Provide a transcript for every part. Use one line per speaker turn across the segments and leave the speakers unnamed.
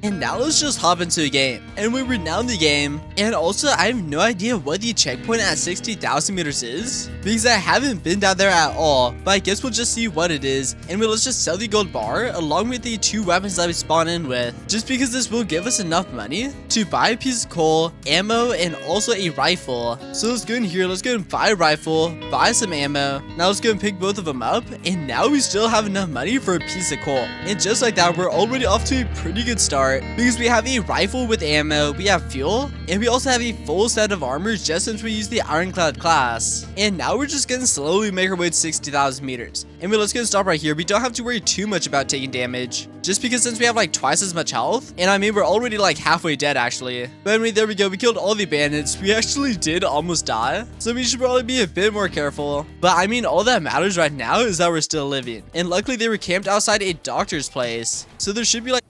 And now let's just hop into a game. And we renown the game. And also, I have no idea what the checkpoint at 60,000 meters is, because I haven't been down there at all. But I guess we'll just see what it is. And let's just sell the gold bar along with the 2 weapons that we spawn in with, just because this will give us enough money to buy a piece of coal, ammo, and also a rifle. So let's go in here. Let's go and buy a rifle, buy some ammo. Now let's go and pick both of them up. And now we still have enough money for a piece of coal. And just like that, we're already off to a pretty good start, because we have a rifle with ammo, we have fuel, and we also have a full set of armor just since we use the ironclad class. And now we're just gonna slowly make our way to 60,000 meters. And let's go and stop right here. We don't have to worry too much about taking damage, just because since we have like twice as much health, and I mean we're already like halfway dead actually. But anyway, there we go. We killed all the bandits. We actually did almost die, so we should probably be a bit more careful. But I mean, all that matters right now is that we're still living. And luckily they were camped outside a doctor's place, so there should be like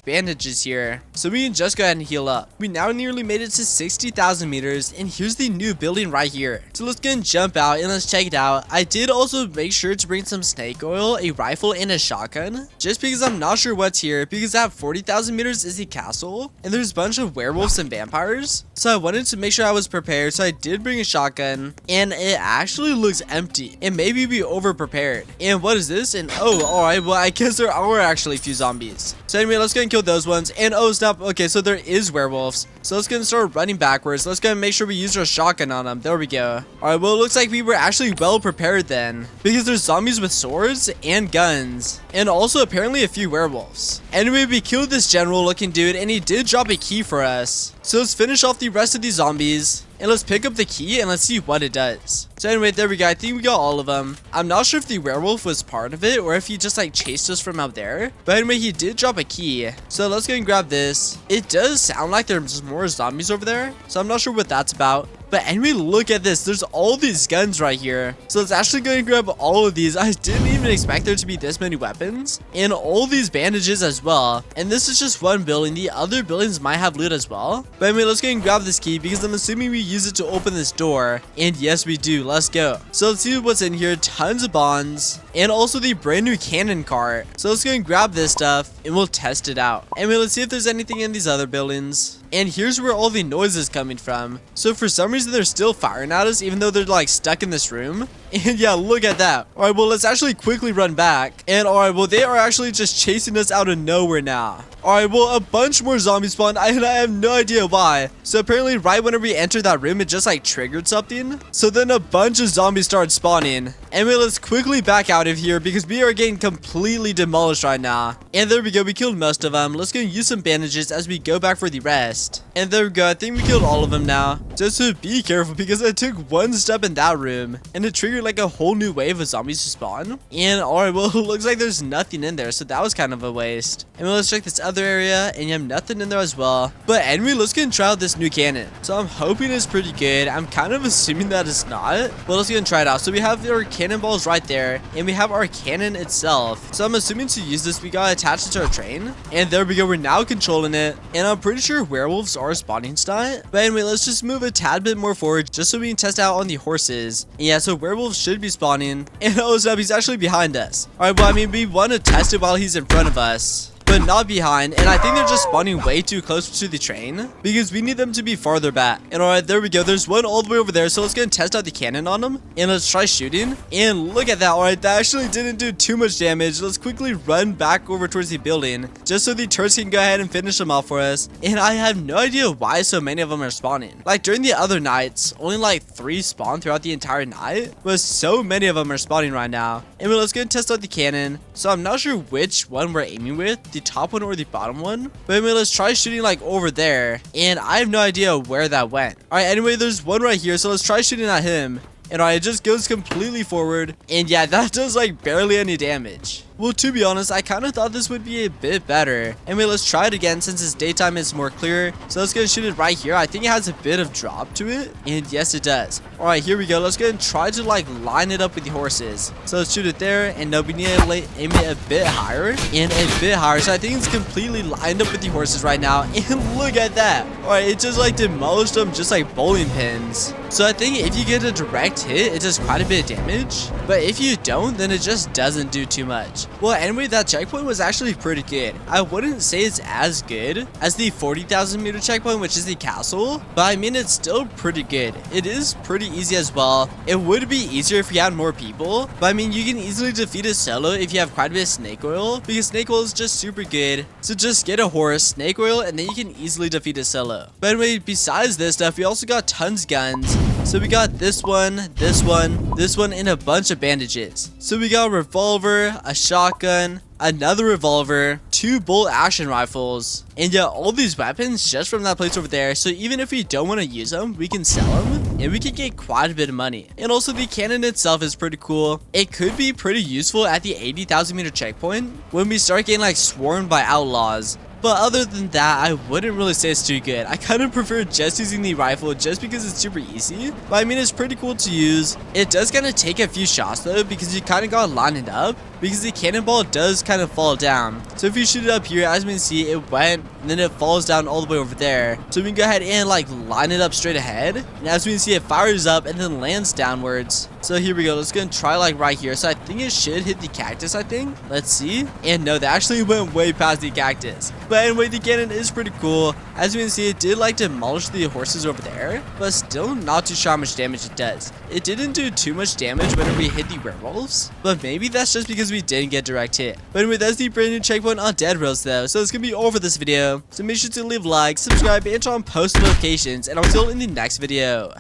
bandages here, so we can just go ahead and heal up. We now nearly made it to 60,000 meters, and here's the new building right here. So let's go and jump out and let's check it out. I did also make sure to bring some snake oil, a rifle, and a shotgun, just because I'm not sure what's here, because at 40,000 meters is the castle, and there's a bunch of werewolves and vampires, so I wanted to make sure I was prepared. So I did bring a shotgun, and it actually looks empty, and maybe we over prepared. And what is this? And oh, alright, well I guess there are actually a few zombies. So anyway, let's go and kill those ones. And oh snap, okay, so there is werewolves, so let's go and start running backwards. Let's go and make sure we use our shotgun on them. There we go. Alright, well it looks like we were actually well prepared then, because there's zombies with swords and guns, and also apparently a few werewolves. Anyway, we killed this general looking dude, and he did drop a key for us. So let's finish off the rest of these zombies, and let's pick up the key and let's see what it does. So anyway, there we go. I think we got all of them. I'm not sure if the werewolf was part of it or if he just like chased us from out there, but anyway, he did drop a key. So let's go and grab this. It does sound like there's more zombies over there, so I'm not sure what that's about. But anyway, look at this. There's all these guns right here. So let's actually go and grab all of these. I didn't even expect there to be this many weapons, and all these bandages as well. And this is just one building. The other buildings might have loot as well. But anyway, let's go and grab this key, because I'm assuming we use it to open this door. And yes, we do. Let's go. So let's see what's in here. Tons of bonds, and also the brand new cannon cart. So let's go and grab this stuff, and we'll test it out. Anyway, let's see if there's anything in these other buildings. And here's where all the noise is coming from. So for some reason, they're still firing at us, even though they're like stuck in this room. And yeah, look at that. All right, well, let's actually quickly run back. And all right, well, they are actually just chasing us out of nowhere now. All right, well, a bunch more zombies spawned, and I have no idea why. So apparently right whenever we entered that room, it just like triggered something. So then a bunch of zombies started spawning. Anyway, let's quickly back out of here, because we are getting completely demolished right now. And there we go. We killed most of them. Let's go and use some bandages as we go back for the rest. And there we go. I think we killed all of them now. Just to be careful, because I took one step in that room and it triggered like a whole new wave of zombies to spawn. And alright, well, it looks like there's nothing in there, so that was kind of a waste. And let's check this other area, and you have nothing in there as well. But anyway, let's go and try out this new cannon. So I'm hoping it's pretty good. I'm kind of assuming that it's not, but let's go and try it out. So we have our cannonballs right there, and we have our cannon itself. So I'm assuming to use this, we gotta attach it to our train. And there we go. We're now controlling it, and I'm pretty sure werewolves are spawning tonight. But anyway, let's just move a tad bit more forward, just so we can test out on the horses. And yeah, so werewolves should be spawning. And oh snap, he's actually behind us. All right, well, I mean, we want to test it while he's in front of us, but not behind. And I think they're just spawning way too close to the train, because we need them to be farther back. And alright, there we go. There's one all the way over there, so let's go and test out the cannon on them, and let's try shooting. And look at that. Alright, that actually didn't do too much damage. Let's quickly run back over towards the building, just so the turrets can go ahead and finish them off for us. And I have no idea why so many of them are spawning. Like during the other nights, only like 3 spawned throughout the entire night, but so many of them are spawning right now. And let's go and test out the cannon. So I'm not sure which one we're aiming with, the top one or the bottom one, but anyway, let's try shooting like over there, and I have no idea where that went. All right, anyway, there's one right here, so let's try shooting at him. And alright, it just goes completely forward, and yeah, that does like barely any damage. Well, to be honest, I kind of thought this would be a bit better. Anyway, let's try it again since it's daytime, it's more clear. So let's go and shoot it right here. I think it has a bit of drop to it, and yes, it does. All right, here we go. Let's go and try to like line it up with the horses. So let's shoot it there, and no, we need to aim it a bit higher and a bit higher. So I think it's completely lined up with the horses right now, and look at that. All right, it just like demolished them just like bowling pins. So I think if you get a direct hit, it does quite a bit of damage, but if you don't, then it just doesn't do too much. Well, anyway, that checkpoint was actually pretty good. I wouldn't say it's as good as the 40,000 meter checkpoint, which is the castle, but I mean, it's still pretty good. It is pretty easy as well. It would be easier if you had more people, but I mean, you can easily defeat it solo if you have quite a bit of snake oil, because snake oil is just super good. So just get a horse, snake oil, and then you can easily defeat it solo. But anyway, besides this stuff, we also got tons of guns. So we got this one, and a bunch of bandages. So we got a revolver, a shotgun, another revolver, 2 bolt action rifles, and yeah, all these weapons just from that place over there. So even if we don't want to use them, we can sell them and we can get quite a bit of money. And also the cannon itself is pretty cool. It could be pretty useful at the 80,000 meter checkpoint when we start getting like swarmed by outlaws. But other than that, I wouldn't really say it's too good. I kind of prefer just using the rifle just because it's super easy. But I mean, it's pretty cool to use. It does kind of take a few shots though, because you kind of got to line it up, because the cannonball does kind of fall down. So if you shoot it up here, as we can see, it went and then it falls down all the way over there. So we can go ahead and like line it up straight ahead. And as we can see, it fires up and then lands downwards. So here we go. Let's go and try like right here. So I think it should hit the cactus, I think. Let's see. And no, that actually went way past the cactus. But anyway, the cannon is pretty cool. As you can see, it did like demolish the horses over there, but still not too sure how much damage it does. It didn't do too much damage whenever we hit the werewolves, but maybe that's just because we didn't get direct hit. But anyway, that's the brand new checkpoint on Dead Rails though. So it's gonna be all for this video. So make sure to leave a like, subscribe, and turn on post notifications, and I'll see you in the next video.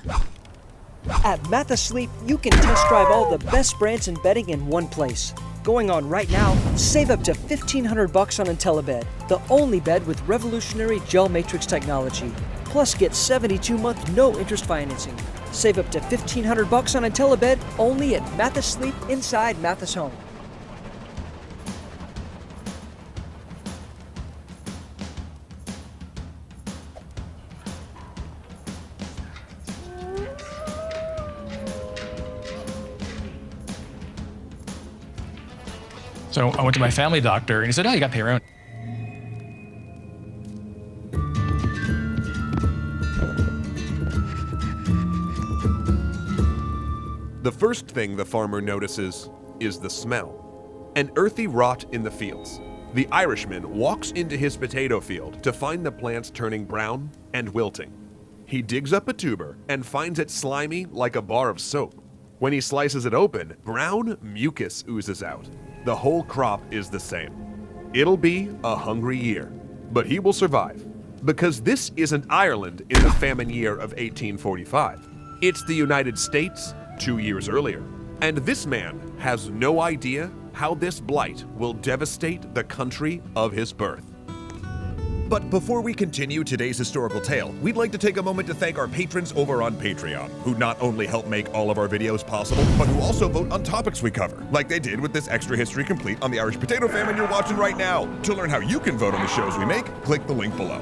At Math Sleep, you can test drive all the best brands in bedding in one place. Going on right now, save up to $1,500 on IntelliBed, the only bed with revolutionary gel matrix technology. Plus, get 72-month no-interest financing. Save up to $1,500 on IntelliBed only at Mathis Sleep inside Mathis Home.
So I went to my family doctor and he said, oh, you got peyronie.
The first thing the farmer notices is the smell. An earthy rot in the fields. The Irishman walks into his potato field to find the plants turning brown and wilting. He digs up a tuber and finds it slimy like a bar of soap. When he slices it open, brown mucus oozes out. The whole crop is the same. It'll be a hungry year, but he will survive. Because this isn't Ireland in the famine year of 1845. It's the United States 2 years earlier. And this man has no idea how this blight will devastate the country of his birth.
But before we continue today's historical tale, we'd like to take a moment to thank our patrons over on Patreon, who not only help make all of our videos possible, but who also vote on topics we cover, like they did with this extra history complete on the Irish potato famine you're watching right now. To learn how you can vote on the shows we make, click the link below.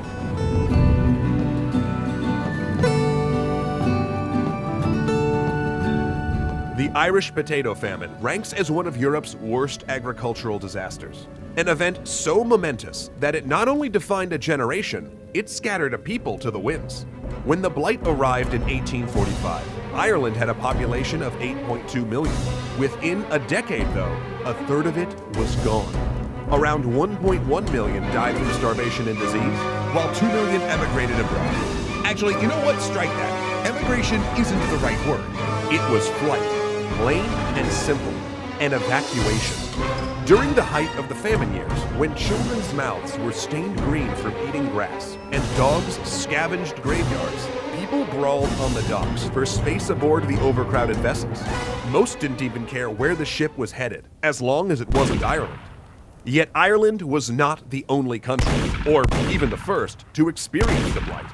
The Irish potato famine ranks as one of Europe's worst agricultural disasters. An event so momentous that it not only defined a generation, it scattered a people to the winds. When the blight arrived in 1845, Ireland had a population of 8.2 million. Within a decade, though, a third of it was gone. Around 1.1 million died from starvation and disease, while 2 million emigrated abroad.
Actually, you know what? Strike that. Emigration isn't the right word.
It was flight, plain and simple, an evacuation. During the height of the famine years, when children's mouths were stained green from eating grass and dogs scavenged graveyards, people brawled on the docks for space aboard the overcrowded vessels. Most didn't even care where the ship was headed, as long as it wasn't Ireland. Yet Ireland was not the only country, or even the first, to experience the blight.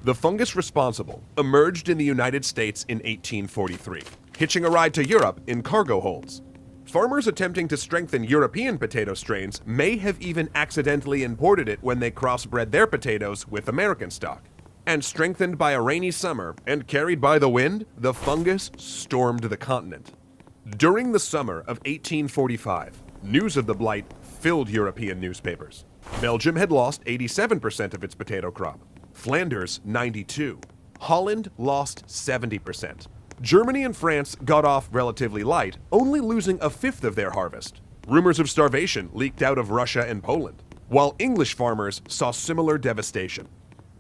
The fungus responsible emerged in the United States in 1843, hitching a ride to Europe in cargo holds. Farmers attempting to strengthen European potato strains may have even accidentally imported it when they crossbred their potatoes with American stock. And strengthened by a rainy summer and carried by the wind, the fungus stormed the continent. During the summer of 1845, news of the blight filled European newspapers. Belgium had lost 87% of its potato crop, Flanders 92%, Holland lost 70%. Germany and France got off relatively light, only losing a fifth of their harvest. Rumors of starvation leaked out of Russia and Poland, while English farmers saw similar devastation.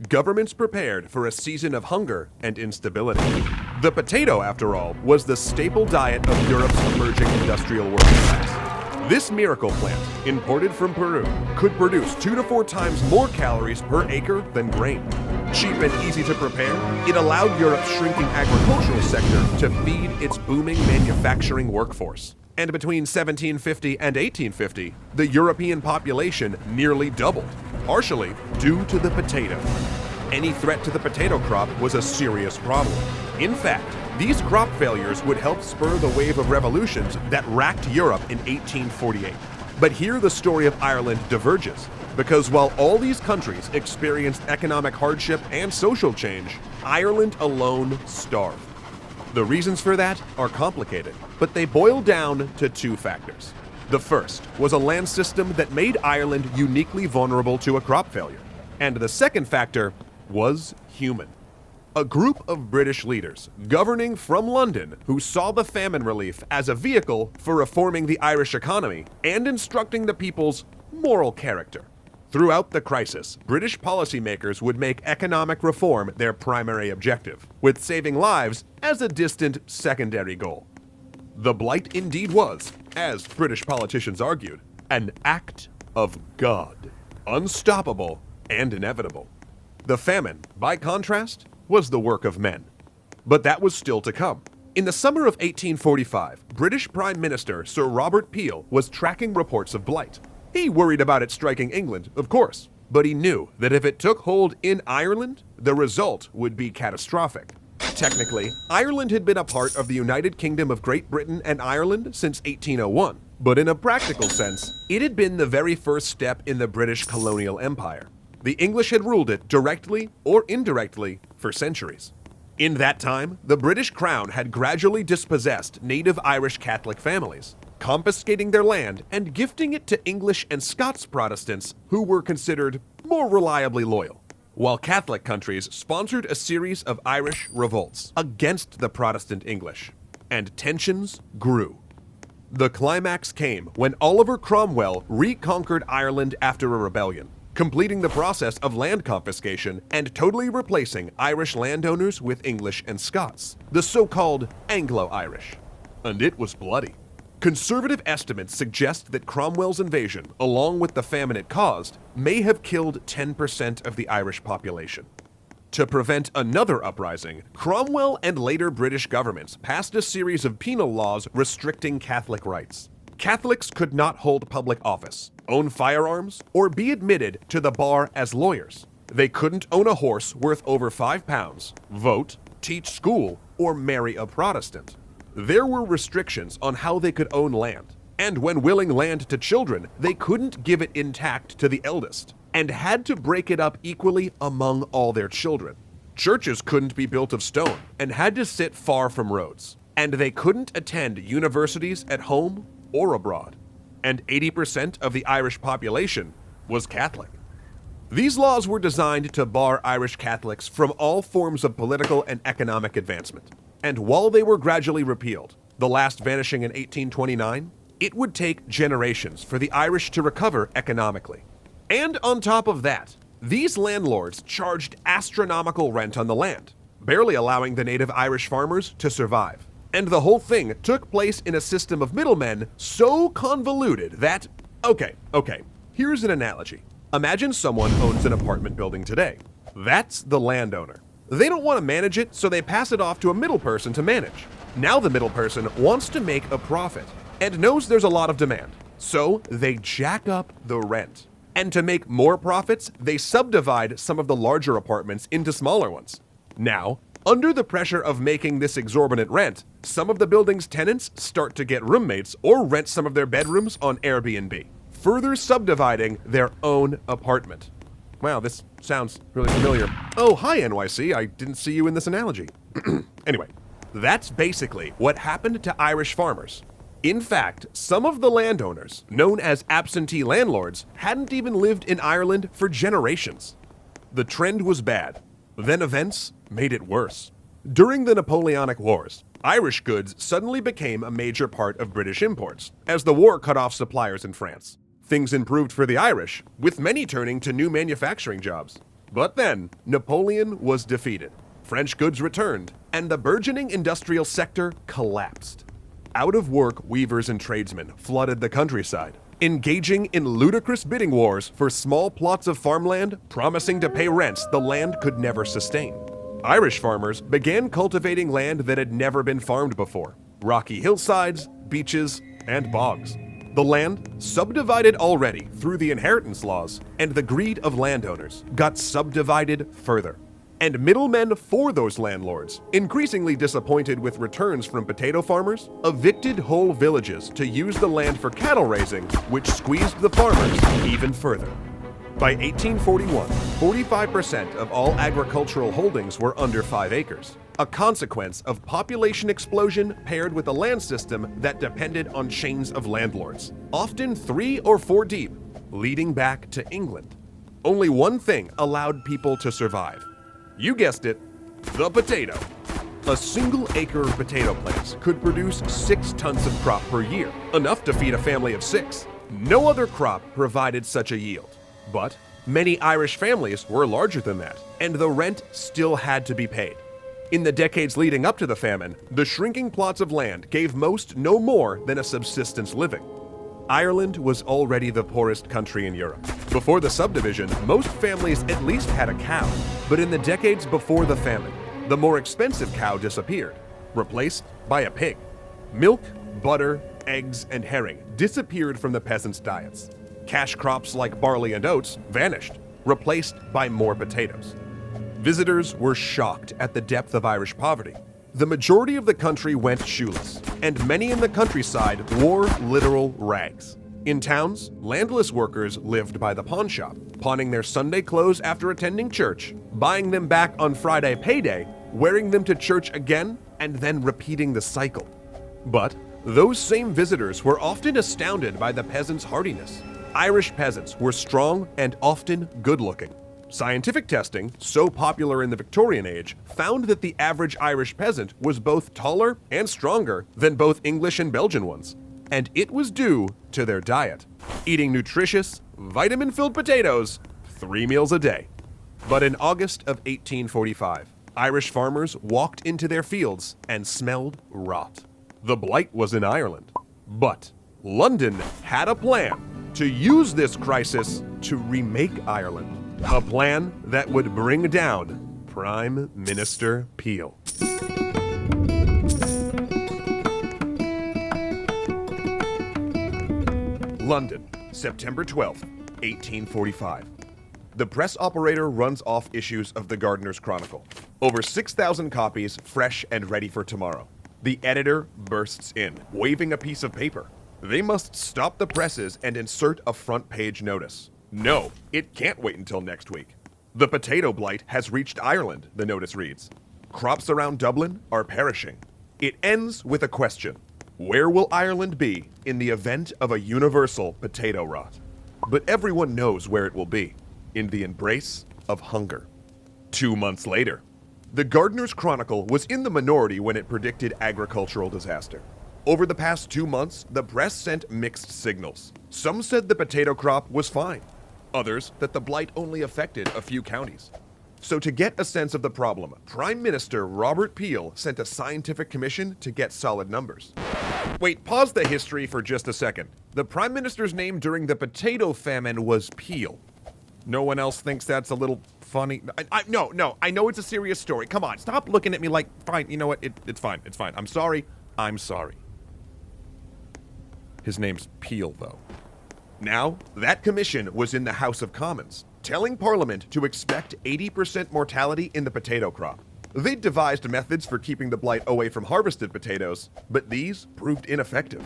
Governments prepared for a season of hunger and instability. The potato, after all, was the staple diet of Europe's emerging industrial working class. This miracle plant, imported from Peru, could produce 2 to 4 times more calories per acre than grain. Cheap and easy to prepare, it allowed Europe's shrinking agricultural sector to feed its booming manufacturing workforce. And between 1750 and 1850, the European population nearly doubled, partially due to the potato. Any threat to the potato crop was a serious problem. In fact, these crop failures would help spur the wave of revolutions that racked Europe in 1848. But here the story of Ireland diverges, because while all these countries experienced economic hardship and social change, Ireland alone starved. The reasons for that are complicated, but they boil down to 2 factors. The first was a land system that made Ireland uniquely vulnerable to a crop failure. And the second factor was human. A group of British leaders governing from London who saw the famine relief as a vehicle for reforming the Irish economy and instructing the people's moral character. Throughout the crisis, British policymakers would make economic reform their primary objective, with saving lives as a distant secondary goal. The blight indeed was, as British politicians argued, an act of God, unstoppable and inevitable. The famine, by contrast, was the work of men. But that was still to come. In the summer of 1845, British Prime Minister Sir Robert Peel was tracking reports of blight. He worried about it striking England, of course, but he knew that if it took hold in Ireland, the result would be catastrophic. Technically, Ireland had been a part of the United Kingdom of Great Britain and Ireland since 1801, but in a practical sense, it had been the very first step in the British colonial empire. The English had ruled it directly or indirectly for centuries. In that time, the British Crown had gradually dispossessed native Irish Catholic families, confiscating their land and gifting it to English and Scots Protestants who were considered more reliably loyal, while Catholic countries sponsored a series of Irish revolts against the Protestant English, and tensions grew. The climax came when Oliver Cromwell reconquered Ireland after a rebellion, completing the process of land confiscation and totally replacing Irish landowners with English and Scots, the so-called Anglo-Irish. And it was bloody. Conservative estimates suggest that Cromwell's invasion, along with the famine it caused, may have killed 10% of the Irish population. To prevent another uprising, Cromwell and later British governments passed a series of penal laws restricting Catholic rights. Catholics could not hold public office, own firearms, or be admitted to the bar as lawyers. They couldn't own a horse worth over £5, vote, teach school, or marry a Protestant. There were restrictions on how they could own land, and when willing land to children, they couldn't give it intact to the eldest, and had to break it up equally among all their children. Churches couldn't be built of stone, and had to sit far from roads, and they couldn't attend universities at home or abroad, and 80% of the Irish population was Catholic. These laws were designed to bar Irish Catholics from all forms of political and economic advancement. And while they were gradually repealed, the last vanishing in 1829, it would take generations for the Irish to recover economically. And on top of that, these landlords charged astronomical rent on the land, barely allowing the native Irish farmers to survive. And the whole thing took place in a system of middlemen so convoluted that, okay, here's an analogy. Imagine someone owns an apartment building today. That's the landowner. They don't want to manage it, so they pass it off to a middle person to manage. Now the middle person wants to make a profit and knows there's a lot of demand, so they jack up the rent. And to make more profits, they subdivide some of the larger apartments into smaller ones. Now, under the pressure of making this exorbitant rent, some of the building's tenants start to get roommates or rent some of their bedrooms on Airbnb, further subdividing their own apartment. Wow, this sounds really familiar. Oh, hi NYC, I didn't see you in this analogy. Anyway, that's basically what happened to Irish farmers. In fact, some of the landowners, known as absentee landlords, hadn't even lived in Ireland for generations. The trend was bad. Then events made it worse. During the Napoleonic Wars, Irish goods suddenly became a major part of British imports, as the war cut off suppliers in France. Things improved for the Irish, with many turning to new manufacturing jobs. But then, Napoleon was defeated, French goods returned, and the burgeoning industrial sector collapsed. Out-of-work weavers and tradesmen flooded the countryside, engaging in ludicrous bidding wars for small plots of farmland, promising to pay rents the land could never sustain. Irish farmers began cultivating land that had never been farmed before: rocky hillsides, beaches, and bogs. The land, subdivided already through the inheritance laws and the greed of landowners, got subdivided further. And middlemen for those landlords, increasingly disappointed with returns from potato farmers, evicted whole villages to use the land for cattle raising, which squeezed the farmers even further. By 1841, 45% of all agricultural holdings were under 5 acres, a consequence of population explosion paired with a land system that depended on chains of landlords, often 3 or 4 deep, leading back to England. Only one thing allowed people to survive. You guessed it, the potato. A single acre of potato plants could produce 6 tons of crop per year, enough to feed a family of 6. No other crop provided such a yield. But many Irish families were larger than that, and the rent still had to be paid. In the decades leading up to the famine, the shrinking plots of land gave most no more than a subsistence living. Ireland was already the poorest country in Europe. Before the subdivision, most families at least had a cow, but in the decades before the famine, the more expensive cow disappeared, replaced by a pig. Milk, butter, eggs, and herring disappeared from the peasants' diets. Cash crops like barley and oats vanished, replaced by more potatoes. Visitors were shocked at the depth of Irish poverty. The majority of the country went shoeless, and many in the countryside wore literal rags. In towns, landless workers lived by the pawn shop, pawning their Sunday clothes after attending church, buying them back on Friday payday, wearing them to church again, and then repeating the cycle. But those same visitors were often astounded by the peasants' hardiness. Irish peasants were strong and often good-looking. Scientific testing, so popular in the Victorian age, found that the average Irish peasant was both taller and stronger than both English and Belgian ones. And it was due to their diet, eating nutritious, vitamin-filled potatoes 3 meals a day. But in August of 1845, Irish farmers walked into their fields and smelled rot. The blight was in Ireland, but London had a plan to use this crisis to remake Ireland. A plan that would bring down Prime Minister Peel. London, September 12th, 1845. The press operator runs off issues of the Gardener's Chronicle. Over 6,000 copies, fresh and ready for tomorrow. The editor bursts in, waving a piece of paper. They must stop the presses and insert a front-page notice. No, it can't wait until next week. The potato blight has reached Ireland, the notice reads. Crops around Dublin are perishing. It ends with a question. Where will Ireland be in the event of a universal potato rot? But everyone knows where it will be, in the embrace of hunger. 2 months later, the Gardener's Chronicle was in the minority when it predicted agricultural disaster. Over the past 2 months, the press sent mixed signals. Some said the potato crop was fine. Others that the blight only affected a few counties. So to get a sense of the problem, Prime Minister Robert Peel sent a scientific commission to get solid numbers. Wait, pause the history for just a second. The Prime Minister's name during the potato famine was Peel. No one else thinks that's a little funny? No, I know it's a serious story. Come on, stop looking at me like, fine, you know what, it's fine. I'm sorry. His name's Peel, though. Now, that commission was in the House of Commons, telling Parliament to expect 80% mortality in the potato crop. They'd devised methods for keeping the blight away from harvested potatoes, but these proved ineffective.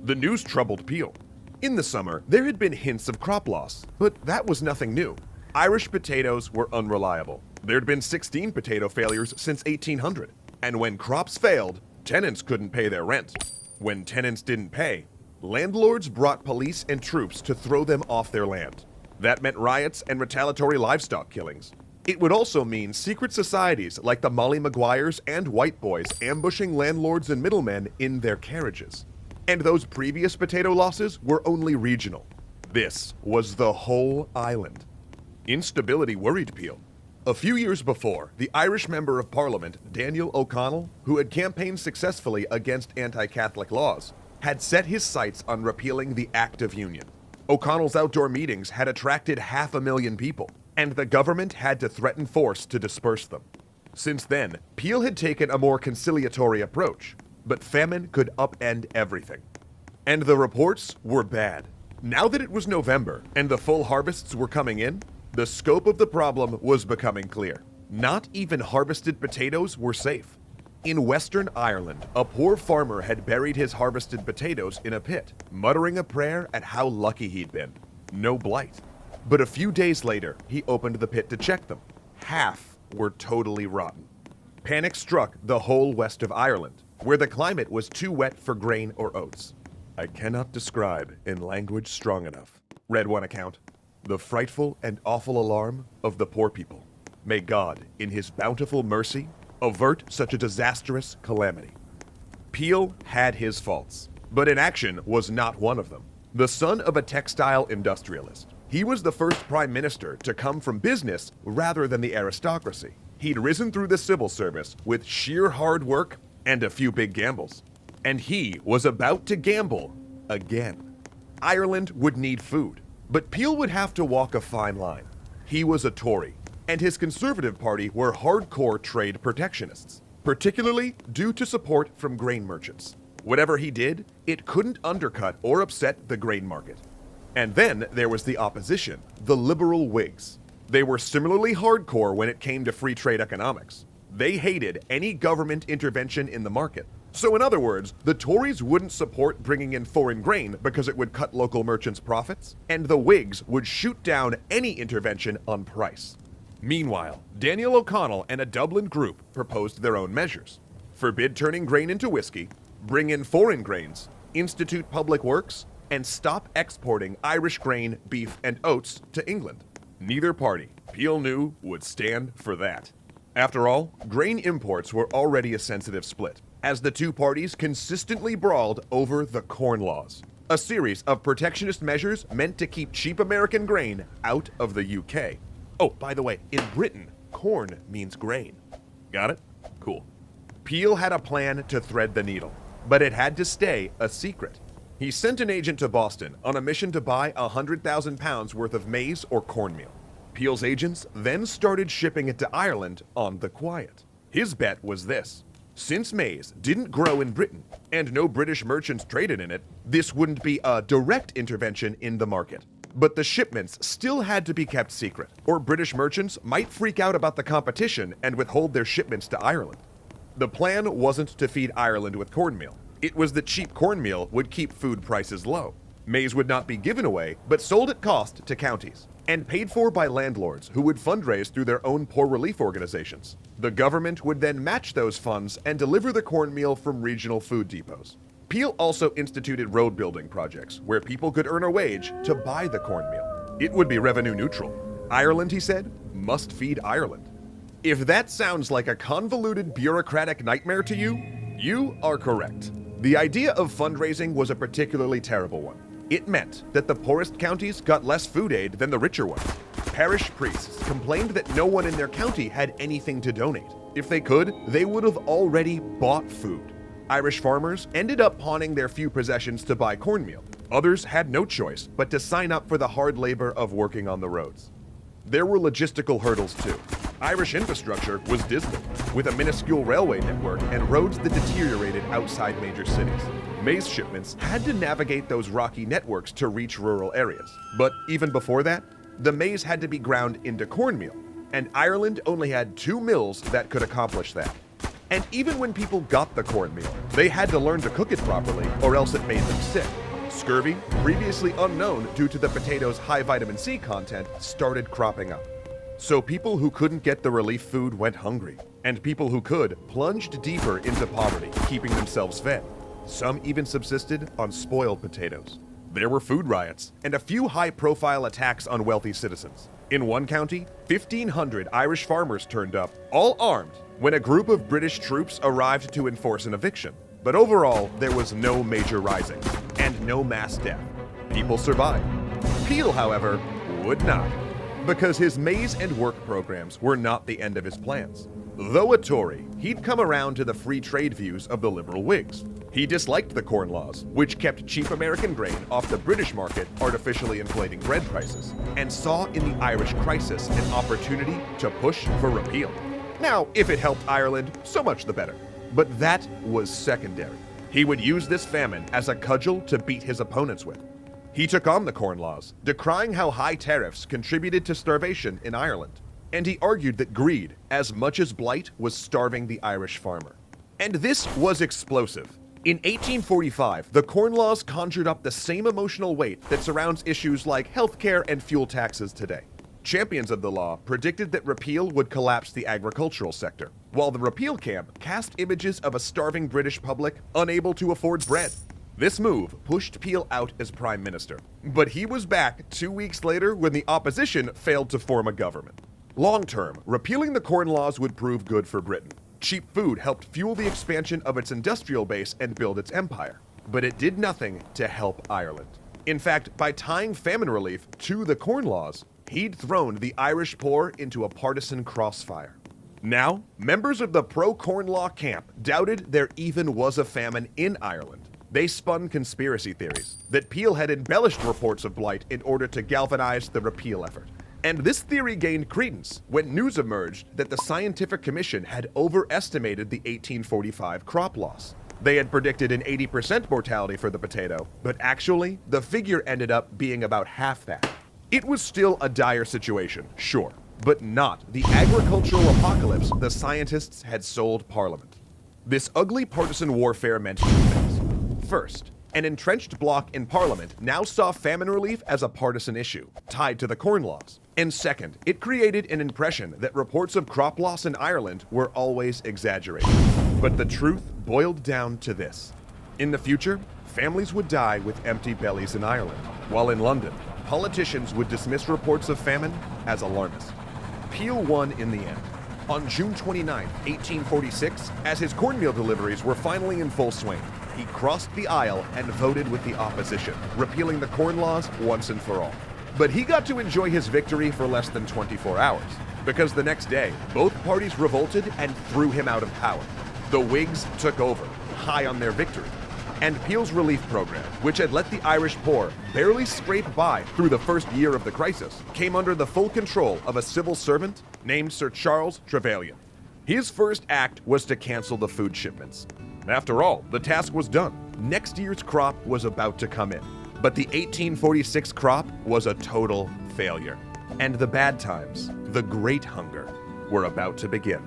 The news troubled Peel. In the summer, there had been hints of crop loss, but that was nothing new. Irish potatoes were unreliable. There'd been 16 potato failures since 1800, and when crops failed, tenants couldn't pay their rent. When tenants didn't pay, landlords brought police and troops to throw them off their land. That meant riots and retaliatory livestock killings. It would also mean secret societies like the Molly Maguires and White Boys ambushing landlords and middlemen in their carriages. And those previous potato losses were only regional. This was the whole island. Instability worried Peel. A few years before, the Irish Member of Parliament, Daniel O'Connell, who had campaigned successfully against anti-Catholic laws, had set his sights on repealing the Act of Union. O'Connell's outdoor meetings had attracted 500,000 people, and the government had to threaten force to disperse them. Since then, Peel had taken a more conciliatory approach, but famine could upend everything. And the reports were bad. Now that it was November and the full harvests were coming in, the scope of the problem was becoming clear. Not even harvested potatoes were safe. In Western Ireland, a poor farmer had buried his harvested potatoes in a pit, muttering a prayer at how lucky he'd been. No blight. But a few days later, he opened the pit to check them. Half were totally rotten. Panic struck the whole west of Ireland, where the climate was too wet for grain or oats. I cannot describe in language strong enough, read one account, the frightful and awful alarm of the poor people. May God, in his bountiful mercy, avert such a disastrous calamity. Peel had his faults, but inaction was not one of them. The son of a textile industrialist, he was the first prime minister to come from business rather than the aristocracy. He'd risen through the civil service with sheer hard work and a few big gambles. And he was about to gamble again. Ireland would need food, but Peel would have to walk a fine line. He was a Tory, and his Conservative Party were hardcore trade protectionists, particularly due to support from grain merchants. Whatever he did, it couldn't undercut or upset the grain market. And then there was the opposition, the liberal Whigs. They were similarly hardcore when it came to free trade economics. They hated any government intervention in the market. So in other words, the Tories wouldn't support bringing in foreign grain because it would cut local merchants' profits, and the Whigs would shoot down any intervention on price. Meanwhile, Daniel O'Connell and a Dublin group proposed their own measures. Forbid turning grain into whiskey, bring in foreign grains, institute public works, and stop exporting Irish grain, beef, and oats to England. Neither party, Peel knew, would stand for that. After all, grain imports were already a sensitive split, as the two parties consistently brawled over the Corn Laws, a series of protectionist measures meant to keep cheap American grain out of the UK. Oh, by the way, in Britain, corn means grain. Got it? Cool. Peel had a plan to thread the needle, but it had to stay a secret. He sent an agent to Boston on a mission to buy 100,000 pounds worth of maize or cornmeal. Peel's agents then started shipping it to Ireland on the quiet. His bet was this: since maize didn't grow in Britain and no British merchants traded in it, this wouldn't be a direct intervention in the market. But the shipments still had to be kept secret, or British merchants might freak out about the competition and withhold their shipments to Ireland. The plan wasn't to feed Ireland with cornmeal. It was that cheap cornmeal would keep food prices low. Maize would not be given away, but sold at cost to counties, and paid for by landlords who would fundraise through their own poor relief organizations. The government would then match those funds and deliver the cornmeal from regional food depots. Peel also instituted road building projects where people could earn a wage to buy the cornmeal. It would be revenue neutral. Ireland, he said, must feed Ireland. If that sounds like a convoluted bureaucratic nightmare to you, you are correct. The idea of fundraising was a particularly terrible one. It meant that the poorest counties got less food aid than the richer ones. Parish priests complained that no one in their county had anything to donate. If they could, they would have already bought food. Irish farmers ended up pawning their few possessions to buy cornmeal. Others had no choice but to sign up for the hard labor of working on the roads. There were logistical hurdles too. Irish infrastructure was dismal, with a minuscule railway network and roads that deteriorated outside major cities. Maize shipments had to navigate those rocky networks to reach rural areas. But even before that, the maize had to be ground into cornmeal, and Ireland only had 2 mills that could accomplish that. And even when people got the cornmeal, they had to learn to cook it properly, or else it made them sick. Scurvy, previously unknown due to the potato's high vitamin C content, started cropping up. So people who couldn't get the relief food went hungry, and people who could plunged deeper into poverty, keeping themselves fed. Some even subsisted on spoiled potatoes. There were food riots and a few high-profile attacks on wealthy citizens. In one county, 1,500 Irish farmers turned up, all armed, when a group of British troops arrived to enforce an eviction. But overall, there was no major rising, and no mass death. People survived. Peel, however, would not, because his maize and work programs were not the end of his plans. Though a Tory, he'd come around to the free trade views of the liberal Whigs. He disliked the Corn Laws, which kept cheap American grain off the British market, artificially inflating bread prices, and saw in the Irish crisis an opportunity to push for repeal. Now, if it helped Ireland, so much the better. But that was secondary. He would use this famine as a cudgel to beat his opponents with. He took on the Corn Laws, decrying how high tariffs contributed to starvation in Ireland. And he argued that greed, as much as blight, was starving the Irish farmer. And this was explosive. In 1845, the Corn Laws conjured up the same emotional weight that surrounds issues like healthcare and fuel taxes today. Champions of the law predicted that repeal would collapse the agricultural sector, while the repeal camp cast images of a starving British public unable to afford bread. This move pushed Peel out as Prime Minister, but he was back 2 weeks later when the opposition failed to form a government. Long-term, repealing the Corn Laws would prove good for Britain. Cheap food helped fuel the expansion of its industrial base and build its empire, but it did nothing to help Ireland. In fact, by tying famine relief to the Corn Laws, he'd thrown the Irish poor into a partisan crossfire. Now, members of the pro-Corn Law camp doubted there even was a famine in Ireland. They spun conspiracy theories that Peel had embellished reports of blight in order to galvanize the repeal effort. And this theory gained credence when news emerged that the Scientific Commission had overestimated the 1845 crop loss. They had predicted an 80% mortality for the potato, but actually, the figure ended up being about half that. It was still a dire situation, sure, but not the agricultural apocalypse the scientists had sold Parliament. This ugly partisan warfare meant two things. First, an entrenched bloc in Parliament now saw famine relief as a partisan issue, tied to the Corn Laws. And second, it created an impression that reports of crop loss in Ireland were always exaggerated. But the truth boiled down to this. In the future, families would die with empty bellies in Ireland, while in London, politicians would dismiss reports of famine as alarmist. Peel won in the end. On June 29, 1846, as his cornmeal deliveries were finally in full swing, he crossed the aisle and voted with the opposition, repealing the Corn Laws once and for all. But he got to enjoy his victory for less than 24 hours, because the next day, both parties revolted and threw him out of power. The Whigs took over, high on their victory. And Peel's relief program, which had let the Irish poor barely scrape by through the first year of the crisis, came under the full control of a civil servant named Sir Charles Trevelyan. His first act was to cancel the food shipments. After all, the task was done. Next year's crop was about to come in. But the 1846 crop was a total failure. And the bad times, the Great Hunger, were about to begin.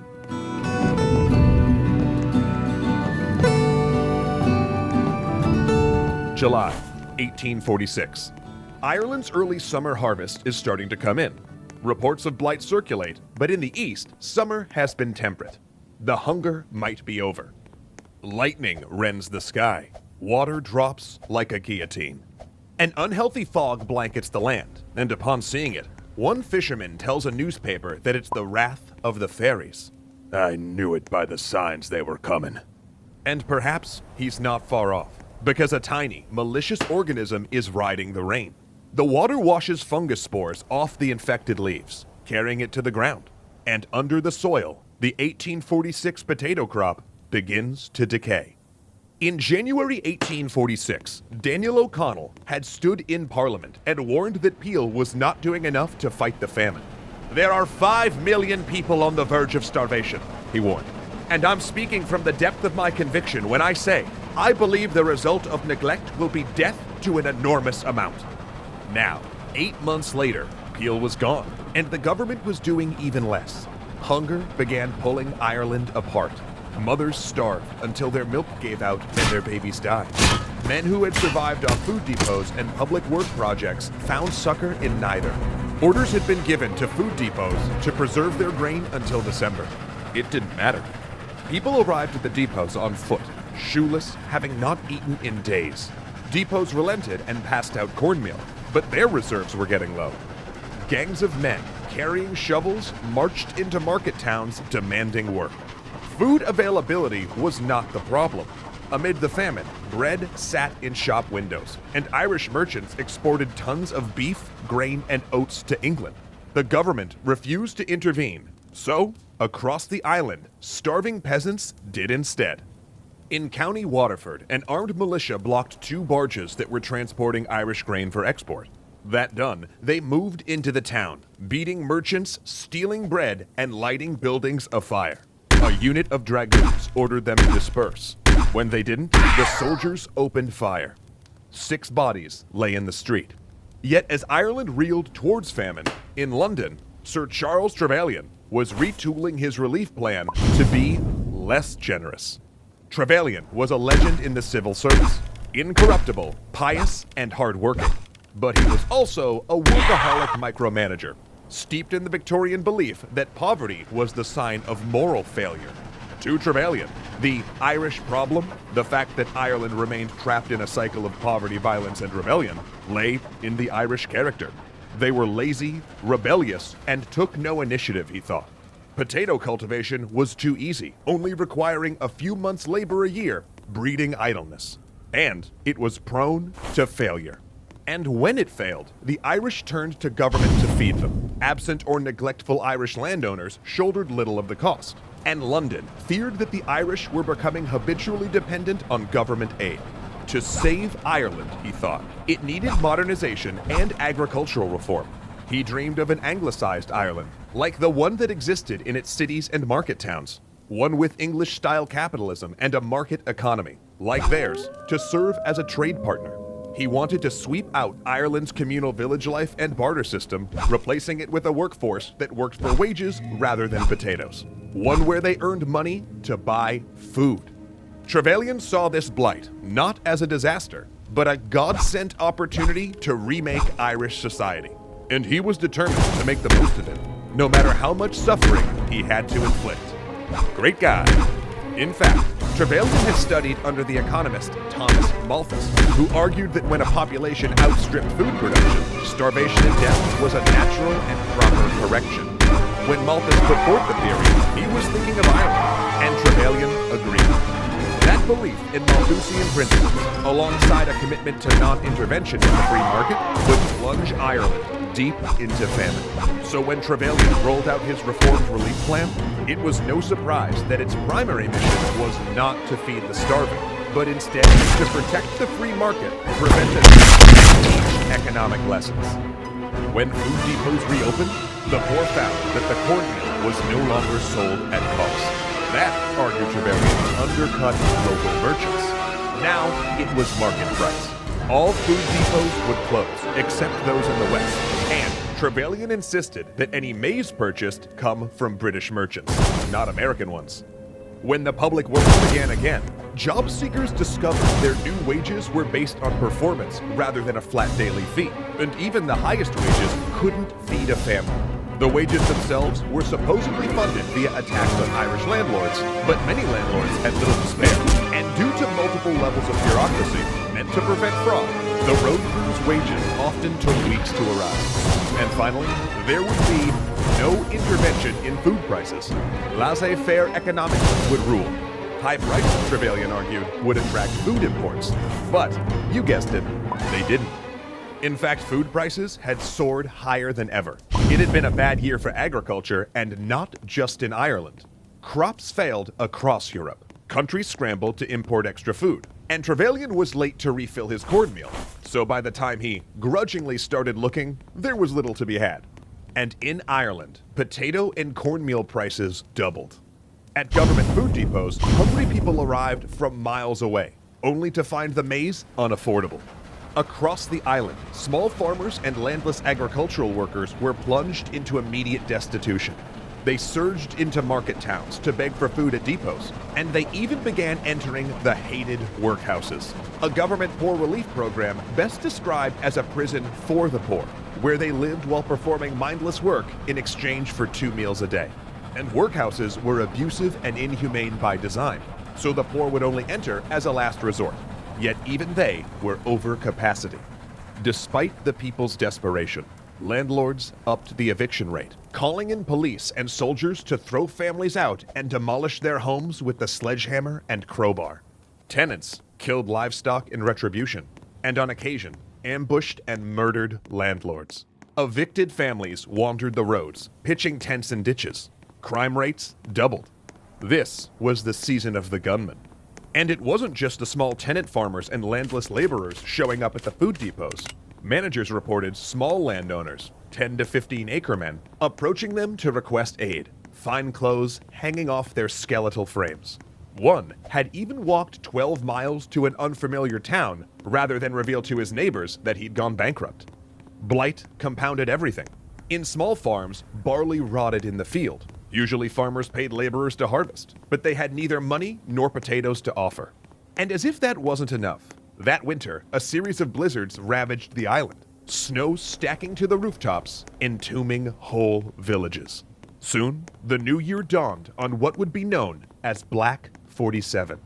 July 1846. Ireland's early summer harvest is starting to come in. Reports of blight circulate, but in the east, summer has been temperate. The hunger might be over. Lightning rends the sky. Water drops like a guillotine. An unhealthy fog blankets the land, and upon seeing it, one fisherman tells a newspaper that it's the wrath of the fairies. I knew it by the signs they were coming. And perhaps he's not far off, because a tiny, malicious organism is riding the rain. The water washes fungus spores off the infected leaves, carrying it to the ground. And under the soil, the 1846 potato crop begins to decay. In January 1846, Daniel O'Connell had stood in Parliament and warned that Peel was not doing enough to fight the famine. There are 5 million people on the verge of starvation, he warned. And I'm speaking from the depth of my conviction when I say, I believe the result of neglect will be death to an enormous amount. Now, 8 months later, Peel was gone, and the government was doing even less. Hunger began pulling Ireland apart. Mothers starved until their milk gave out and their babies died. Men who had survived on food depots and public work projects found succor in neither. Orders had been given to food depots to preserve their grain until December. It didn't matter. People arrived at the depots on foot, shoeless, having not eaten in days. Depots relented and passed out cornmeal, but their reserves were getting low. gangs of men carrying shovels marched into market towns demanding work. Food availability was not the problem. Amid the famine, bread sat in shop windows, and Irish merchants exported tons of beef, grain, and oats to England. The government refused to intervene, so, across the island, starving peasants did instead. In County Waterford, an armed militia blocked 2 barges that were transporting Irish grain for export. That done, they moved into the town, beating merchants, stealing bread, and lighting buildings afire. A unit of dragoons ordered them to disperse. When they didn't, the soldiers opened fire. 6 bodies lay in the street. Yet as Ireland reeled towards famine, in London, Sir Charles Trevelyan was retooling his relief plan to be less generous. Trevelyan was a legend in the civil service, incorruptible, pious, and hardworking. But he was also a workaholic micromanager, steeped in the Victorian belief that poverty was the sign of moral failure. To Trevelyan, the Irish problem, the fact that Ireland remained trapped in a cycle of poverty, violence, and rebellion, lay in the Irish character. They were lazy, rebellious, and took no initiative, he thought. Potato cultivation was too easy, only requiring a few months' labor a year, breeding idleness. And it was prone to failure. And when it failed, the Irish turned to government to feed them. Absent or neglectful Irish landowners shouldered little of the cost. And London feared that the Irish were becoming habitually dependent on government aid. To save Ireland, he thought, it needed modernization and agricultural reform. He dreamed of an anglicized Ireland, like the one that existed in its cities and market towns. One with English-style capitalism and a market economy, like theirs, to serve as a trade partner. He wanted to sweep out Ireland's communal village life and barter system, replacing it with a workforce that worked for wages rather than potatoes. One where they earned money to buy food. Trevelyan saw this blight not as a disaster, but a God-sent opportunity to remake Irish society. And he was determined to make the most of it, no matter how much suffering he had to inflict. Great guy. In fact, Trevelyan had studied under the economist Thomas Malthus, who argued that when a population outstripped food production, starvation and death was a natural and proper correction. When Malthus put forth the theory, he was thinking of Ireland, and Trevelyan agreed. That belief in Malthusian principles, alongside a commitment to non-intervention in the free market, would plunge Ireland deep into famine. So when Trevelyan rolled out his reformed relief plan, it was no surprise that its primary mission was not to feed the starving, but instead to protect the free market, prevent and teach economic lessons. When food depots reopened, the poor found that the cornmeal was no longer sold at cost. That, argued Trevelyan, undercut local merchants. Now it was market price. All food depots would close, except those in the West, and Trevelyan insisted that any maize purchased come from British merchants, not American ones. When the public works began again, job seekers discovered their new wages were based on performance rather than a flat daily fee, and even the highest wages couldn't feed a family. The wages themselves were supposedly funded via a tax on Irish landlords, but many landlords had little to spare, and due to multiple levels of bureaucracy meant to prevent fraud, the road crew's wages often took weeks to arrive. And finally, there would be no intervention in food prices. Laissez-faire economics would rule. High prices, Trevelyan argued, would attract food imports. But, you guessed it, they didn't. In fact, food prices had soared higher than ever. It had been a bad year for agriculture, and not just in Ireland. Crops failed across Europe. Countries scrambled to import extra food, and Trevelyan was late to refill his cornmeal. So by the time he grudgingly started looking, there was little to be had. And in Ireland, potato and cornmeal prices doubled. At government food depots, hungry people arrived from miles away, only to find the maize unaffordable. Across the island, small farmers and landless agricultural workers were plunged into immediate destitution. They surged into market towns to beg for food at depots, and they even began entering the hated workhouses, a government poor relief program best described as a prison for the poor, where they lived while performing mindless work in exchange for 2 meals a day. And workhouses were abusive and inhumane by design, so the poor would only enter as a last resort. Yet even they were over capacity. Despite the people's desperation, Landlords upped the eviction rate, calling in police and soldiers to throw families out and demolish their homes with the sledgehammer and crowbar. Tenants killed livestock in retribution, and on occasion, ambushed and murdered landlords. Evicted families wandered the roads, pitching tents in ditches. Crime rates doubled. This was the season of the gunman. And it wasn't just the small tenant farmers and landless laborers showing up at the food depots. Managers reported small landowners, 10 to 15 acre men, approaching them to request aid, fine clothes hanging off their skeletal frames. One had even walked 12 miles to an unfamiliar town rather than reveal to his neighbors that he'd gone bankrupt. Blight compounded everything. In small farms, barley rotted in the field. Usually farmers paid laborers to harvest, but they had neither money nor potatoes to offer. And as if that wasn't enough, that winter, a series of blizzards ravaged the island, snow stacking to the rooftops, entombing whole villages. Soon, the new year dawned on what would be known as Black 47.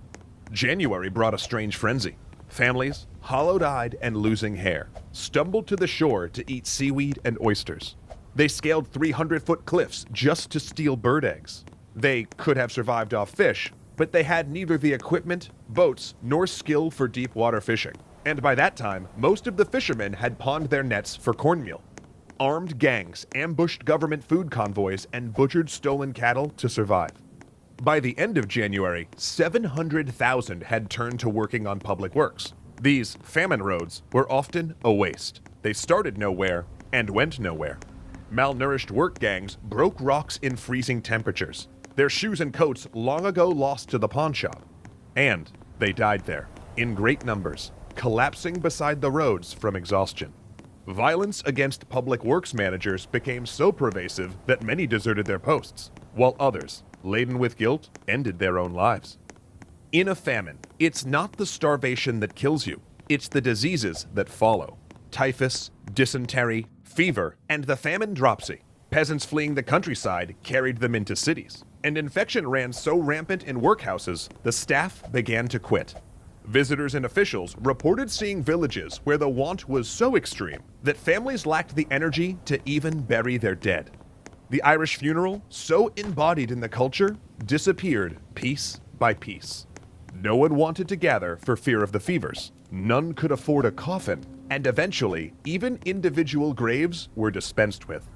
January brought a strange frenzy. Families, hollow-eyed and losing hair, stumbled to the shore to eat seaweed and oysters. They scaled 300-foot cliffs just to steal bird eggs. They could have survived off fish, but they had neither the equipment, boats, nor skill for deep water fishing. And by that time, most of the fishermen had pawned their nets for cornmeal. Armed gangs ambushed government food convoys and butchered stolen cattle to survive. By the end of January, 700,000 had turned to working on public works. These famine roads were often a waste. They started nowhere and went nowhere. Malnourished work gangs broke rocks in freezing temperatures, their shoes and coats long ago lost to the pawn shop. And they died there, in great numbers, collapsing beside the roads from exhaustion. Violence against public works managers became so pervasive that many deserted their posts, while others, laden with guilt, ended their own lives. In a famine, it's not the starvation that kills you, it's the diseases that follow. Typhus, dysentery, fever, and the famine dropsy. Peasants fleeing the countryside carried them into cities, and infection ran so rampant in workhouses, the staff began to quit. Visitors and officials reported seeing villages where the want was so extreme that families lacked the energy to even bury their dead. The Irish funeral, so embodied in the culture, disappeared piece by piece. No one wanted to gather for fear of the fevers. None could afford a coffin, and eventually, even individual graves were dispensed with.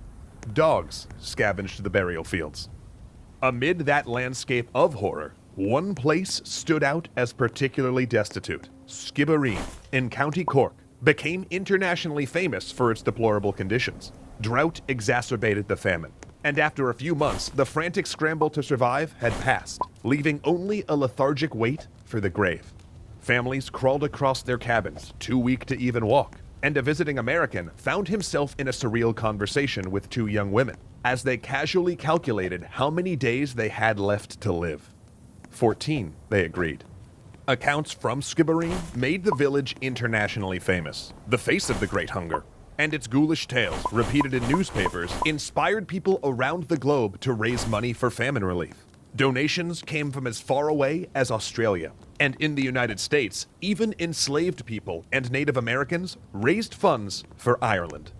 Dogs scavenged the burial fields. Amid that landscape of horror, one place stood out as particularly destitute. Skibbereen, in County Cork, became internationally famous for its deplorable conditions. Drought exacerbated the famine, and after a few months, the frantic scramble to survive had passed, leaving only a lethargic wait for the grave. Families crawled across their cabins, too weak to even walk, and a visiting American found himself in a surreal conversation with two young women, as they casually calculated how many days they had left to live. 14, they agreed. Accounts from Skibbereen made the village internationally famous, the face of the Great Hunger, and its ghoulish tales, repeated in newspapers, inspired people around the globe to raise money for famine relief. Donations came from as far away as Australia, and in the United States, even enslaved people and Native Americans raised funds for Ireland.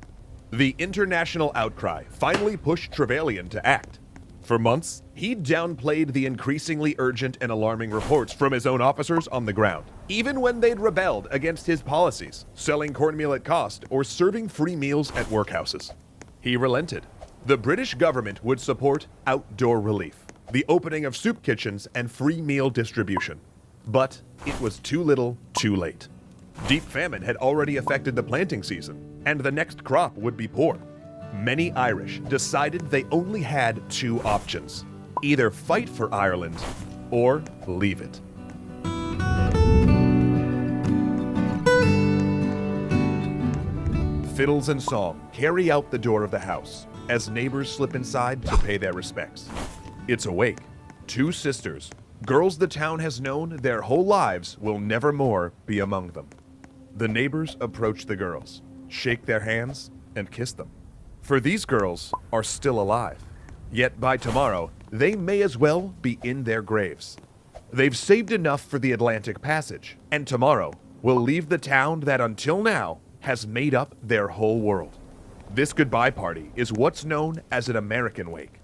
The international outcry finally pushed Trevelyan to act. For months, he downplayed the increasingly urgent and alarming reports from his own officers on the ground, even when they'd rebelled against his policies, selling cornmeal at cost or serving free meals at workhouses. He relented. The British government would support outdoor relief, the opening of soup kitchens and free meal distribution. But it was too little, too late. Deep famine had already affected the planting season, and the next crop would be poor. Many Irish decided they only had two options: either fight for Ireland or leave it. Fiddles and song carry out the door of the house as neighbors slip inside to pay their respects. It's awake. Two sisters, girls the town has known their whole lives, will never more be among them. The neighbors approach the girls, shake their hands, and kiss them. For these girls are still alive, yet by tomorrow, they may as well be in their graves. They've saved enough for the Atlantic Passage, and tomorrow will leave the town that until now has made up their whole world. This goodbye party is what's known as an American wake.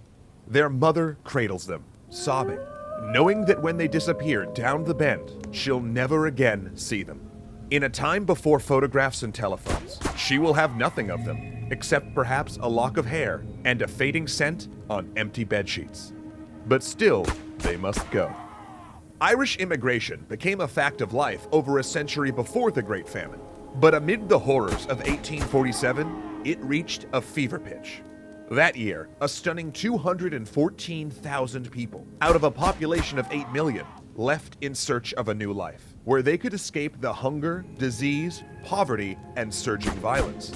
Their mother cradles them, sobbing, knowing that when they disappear down the bend, she'll never again see them. In a time before photographs and telephones, she will have nothing of them, except perhaps a lock of hair and a fading scent on empty bedsheets. But still, they must go. Irish immigration became a fact of life over a century before the Great Famine, but amid the horrors of 1847, it reached a fever pitch. That year, a stunning 214,000 people, out of a population of 8 million, left in search of a new life, where they could escape the hunger, disease, poverty, and surging violence.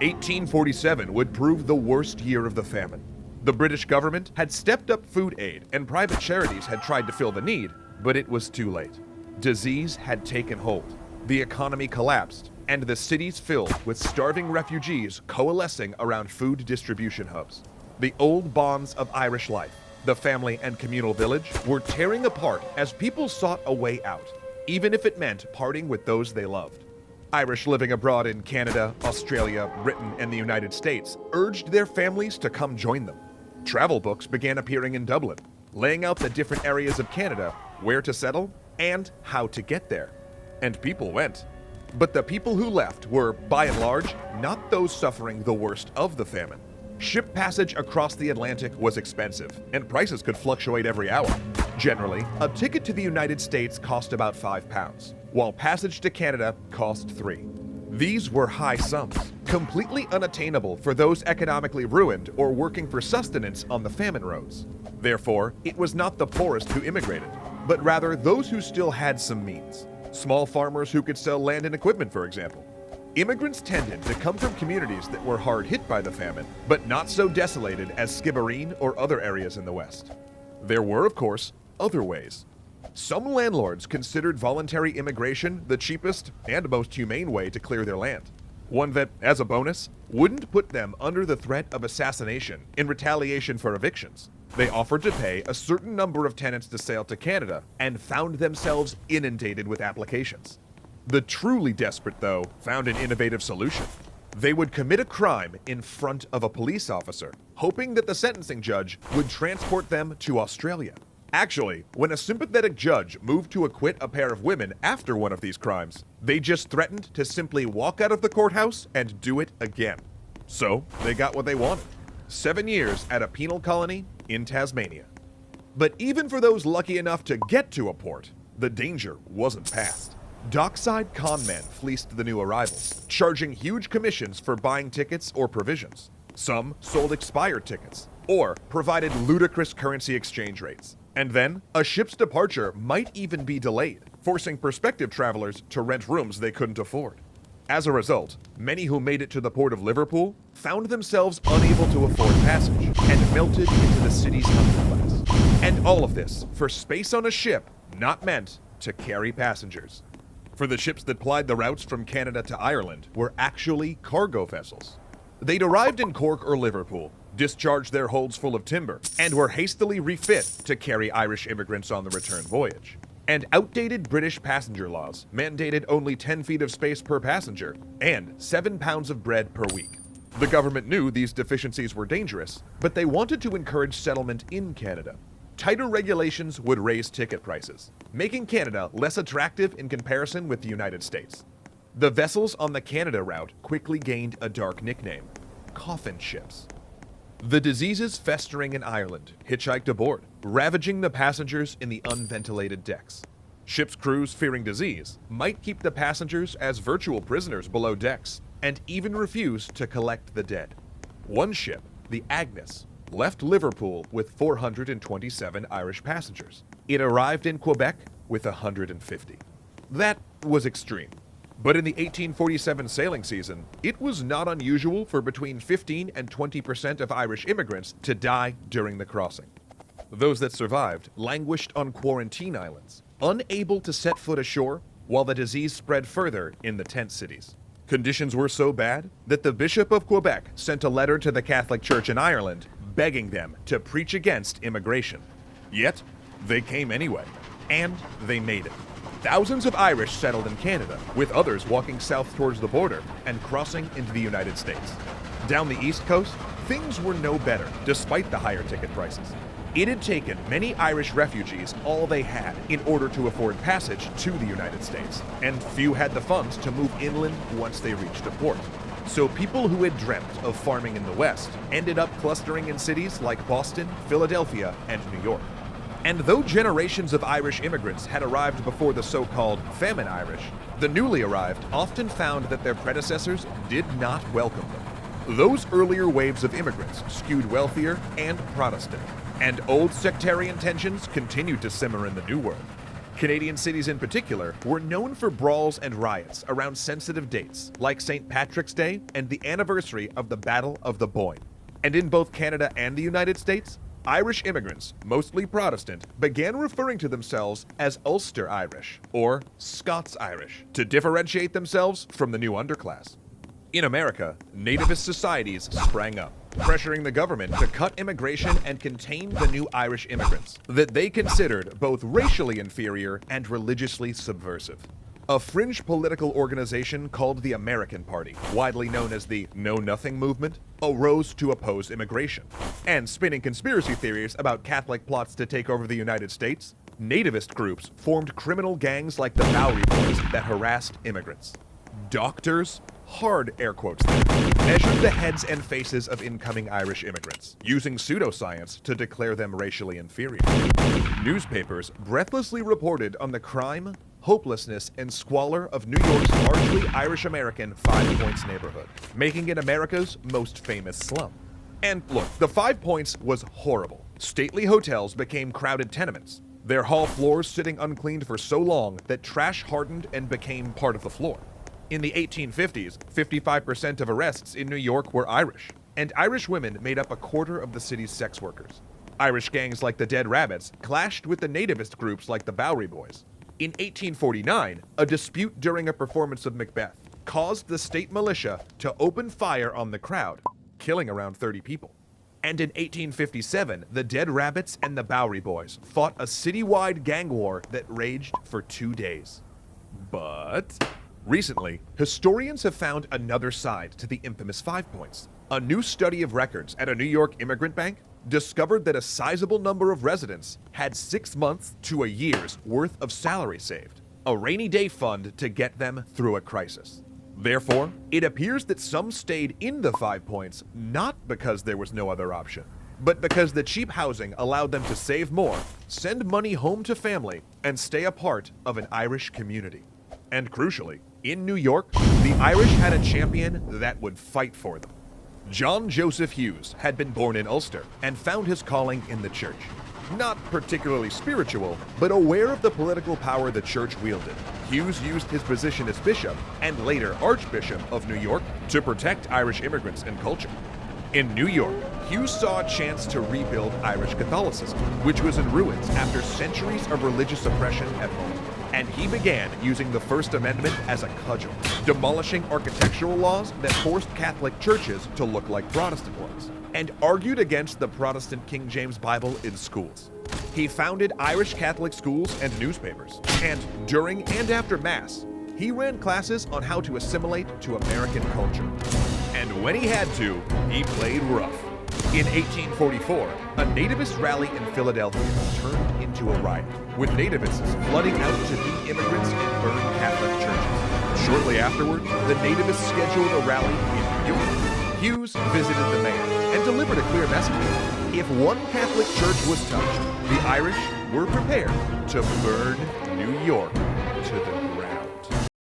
1847 would prove the worst year of the famine. The British government had stepped up food aid, and private charities had tried to fill the need, but it was too late. Disease had taken hold, the economy collapsed, and the cities filled with starving refugees coalescing around food distribution hubs. The old bonds of Irish life, the family and communal village, were tearing apart as people sought a way out, even if it meant parting with those they loved. Irish living abroad in Canada, Australia, Britain, and the United States urged their families to come join them. Travel books began appearing in Dublin, laying out the different areas of Canada, where to settle, and how to get there. And people went. But the people who left were, by and large, not those suffering the worst of the famine. Ship passage across the Atlantic was expensive, and prices could fluctuate every hour. Generally, a ticket to the United States cost about £5, while passage to Canada cost $3. These were high sums, completely unattainable for those economically ruined or working for sustenance on the famine roads. Therefore, it was not the poorest who immigrated, but rather those who still had some means. Small farmers who could sell land and equipment, for example. Immigrants tended to come from communities that were hard hit by the famine, but not so desolated as Skibbereen or other areas in the West. There were, of course, other ways. Some landlords considered voluntary immigration the cheapest and most humane way to clear their land. One that, as a bonus, wouldn't put them under the threat of assassination in retaliation for evictions. They offered to pay a certain number of tenants to sail to Canada and found themselves inundated with applications. The truly desperate, though, found an innovative solution. They would commit a crime in front of a police officer, hoping that the sentencing judge would transport them to Australia. Actually, when a sympathetic judge moved to acquit a pair of women after one of these crimes, they just threatened to simply walk out of the courthouse and do it again. So, they got what they wanted. 7 years at a penal colony in Tasmania. But even for those lucky enough to get to a port, the danger wasn't past. Dockside con men fleeced the new arrivals, charging huge commissions for buying tickets or provisions. Some sold expired tickets, or provided ludicrous currency exchange rates. And then, a ship's departure might even be delayed, forcing prospective travelers to rent rooms they couldn't afford. As a result, many who made it to the port of Liverpool found themselves unable to afford passage and melted into the city's underclass. And all of this for space on a ship not meant to carry passengers. For the ships that plied the routes from Canada to Ireland were actually cargo vessels. They'd arrived in Cork or Liverpool, discharged their holds full of timber, and were hastily refit to carry Irish immigrants on the return voyage. And outdated British passenger laws mandated only 10 feet of space per passenger and 7 pounds of bread per week. The government knew these deficiencies were dangerous, but they wanted to encourage settlement in Canada. Tighter regulations would raise ticket prices, making Canada less attractive in comparison with the United States. The vessels on the Canada route quickly gained a dark nickname: coffin ships. The diseases festering in Ireland hitchhiked aboard, ravaging the passengers in the unventilated decks. Ship's crews, fearing disease, might keep the passengers as virtual prisoners below decks, and even refuse to collect the dead. One ship, the Agnes, left Liverpool with 427 Irish passengers. It arrived in Quebec with 150. That was extreme. But in the 1847 sailing season, it was not unusual for between 15 and 20% of Irish immigrants to die during the crossing. Those that survived languished on quarantine islands, unable to set foot ashore, while the disease spread further in the tent cities. Conditions were so bad that the Bishop of Quebec sent a letter to the Catholic Church in Ireland begging them to preach against immigration. Yet, they came anyway, and they made it. Thousands of Irish settled in Canada, with others walking south towards the border and crossing into the United States. Down the East Coast, things were no better, despite the higher ticket prices. It had taken many Irish refugees all they had in order to afford passage to the United States, and few had the funds to move inland once they reached a port. So people who had dreamt of farming in the West ended up clustering in cities like Boston, Philadelphia, and New York. And though generations of Irish immigrants had arrived before the so-called famine Irish, the newly arrived often found that their predecessors did not welcome them. Those earlier waves of immigrants skewed wealthier and Protestant, and old sectarian tensions continued to simmer in the New World. Canadian cities in particular were known for brawls and riots around sensitive dates, like St. Patrick's Day and the anniversary of the Battle of the Boyne. And in both Canada and the United States, Irish immigrants, mostly Protestant, began referring to themselves as Ulster Irish, or Scots Irish, to differentiate themselves from the new underclass. In America, nativist societies sprang up, pressuring the government to cut immigration and contain the new Irish immigrants that they considered both racially inferior and religiously subversive. A fringe political organization called the American Party, widely known as the Know Nothing movement, arose to oppose immigration. And spinning conspiracy theories about Catholic plots to take over the United States, nativist groups formed criminal gangs like the Bowery Boys that harassed immigrants. Doctors, hard air quotes there, measured the heads and faces of incoming Irish immigrants, using pseudoscience to declare them racially inferior. Newspapers breathlessly reported on the crime, hopelessness, and squalor of New York's largely Irish-American Five Points neighborhood, making it America's most famous slum. And look, the Five Points was horrible. Stately hotels became crowded tenements, their hall floors sitting uncleaned for so long that trash hardened and became part of the floor. In the 1850s, 55% of arrests in New York were Irish, and Irish women made up a quarter of the city's sex workers. Irish gangs like the Dead Rabbits clashed with the nativist groups like the Bowery Boys. In 1849, a dispute during a performance of Macbeth caused the state militia to open fire on the crowd, killing around 30 people. And in 1857, the Dead Rabbits and the Bowery Boys fought a citywide gang war that raged for 2 days. But recently, historians have found another side to the infamous Five Points. A new study of records at a New York immigrant bank discovered that a sizable number of residents had 6 months to a year's worth of salary saved, a rainy day fund to get them through a crisis. Therefore, it appears that some stayed in the Five Points not because there was no other option, but because the cheap housing allowed them to save more, send money home to family, and stay a part of an Irish community. And crucially, in New York, the Irish had a champion that would fight for them. John Joseph Hughes had been born in Ulster and found his calling in the church. Not particularly spiritual, but aware of the political power the church wielded, Hughes used his position as bishop, and later Archbishop of New York, to protect Irish immigrants and culture. In New York, Hughes saw a chance to rebuild Irish Catholicism, which was in ruins after centuries of religious oppression at home. And he began using the First Amendment as a cudgel, demolishing architectural laws that forced Catholic churches to look like Protestant ones, and argued against the Protestant King James Bible in schools. He founded Irish Catholic schools and newspapers, and during and after Mass, he ran classes on how to assimilate to American culture. And when he had to, he played rough. In 1844, a nativist rally in Philadelphia turned into a riot, with nativists flooding out to meet immigrants and burn Catholic churches. Shortly afterward, the nativists scheduled a rally in New York. Hughes visited the mayor and delivered a clear message. If one Catholic church was touched, the Irish were prepared to burn New York